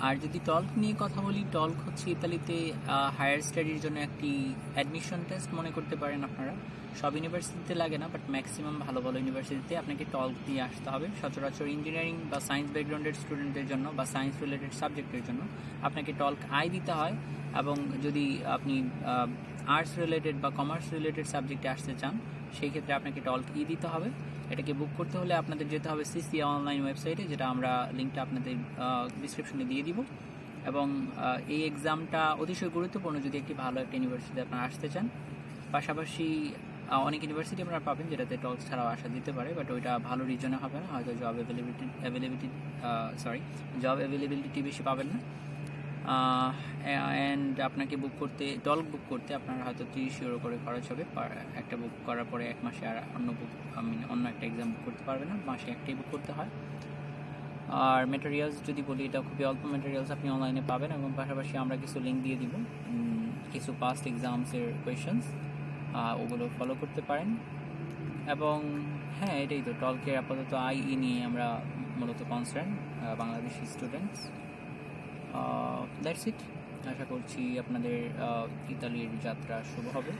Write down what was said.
আর যদি টল্ক নিয়ে কথা বলি, টল্ক হচ্ছে ইতালিতে হায়ার স্টাডির জন্য একটি অ্যাডমিশন টেস্ট মনে করতে পারেন আপনারা। সব ইউনিভার্সিটিতে লাগে না, বাট ম্যাক্সিমাম ভালো ভালো ইউনিভার্সিটিতে আপনাকে টল্ক দিয়ে আসতে হবে। সচরাচর ইঞ্জিনিয়ারিং বা সায়েন্স ব্যাকগ্রাউন্ডের স্টুডেন্টদের জন্য বা সায়েন্স রিলেটেড সাবজেক্টের জন্য আপনাকে টল্ক আই দিতে হয়। এবং যদি আপনি আর্টস রিলেটেড বা কমার্স রিলেটেড সাবজেক্টে আসতে চান, সেই ক্ষেত্রে আপনাকে টল্ক ই দিতে হবে। এটাকে বুক করতে হলে আপনাদের যেতে হবে সিসিএ অনলাইন ওয়েবসাইটে, যেটা আমরা লিঙ্কটা আপনাদের ডিসক্রিপশনে দিয়ে দিব। এবং এই এক্সামটা অতিশয় গুরুত্বপূর্ণ যদি একটি ভালো একটা ইউনিভার্সিটিতে আপনারা আসতে চান। পাশাপাশি অনেক ইউনিভার্সিটি আপনারা পাবেন যেটাতে টল্ক ছাড়াও আসা দিতে পারে, বাট ওইটা ভালো রিজনে হবে না, হয়তো জব অ্যাভেলেবিলিটি বেশি পাবেন না। অ্যান্ড আপনাকে টল্ক বুক করতে আপনার হয়তো 30 ইউরো করে খরচ হবে। একটা বুক করার পরে 1 মাসে আর অন্য একটা এক্সাম বুক করতে পারবে না, মাসে একটাই বুক করতে হয়। আর ম্যাটেরিয়ালস যদি বলি, এটা খুবই অল্প ম্যাটেরিয়ালস আপনি অনলাইনে পাবেন, এবং পাশাপাশি আমরা কিছু লিঙ্ক দিয়ে দিব, কিছু পাস্ট এক্সামসের কোয়েশনস, ওগুলো ফলো করতে পারেন। এবং হ্যাঁ, এটাই তো টল্কের আপাতত আইই নিয়ে আমরা মূলত concern Bangladeshi students. That's it. আশা করছি আপনাদের ইতালির যাত্রা শুভ হবে।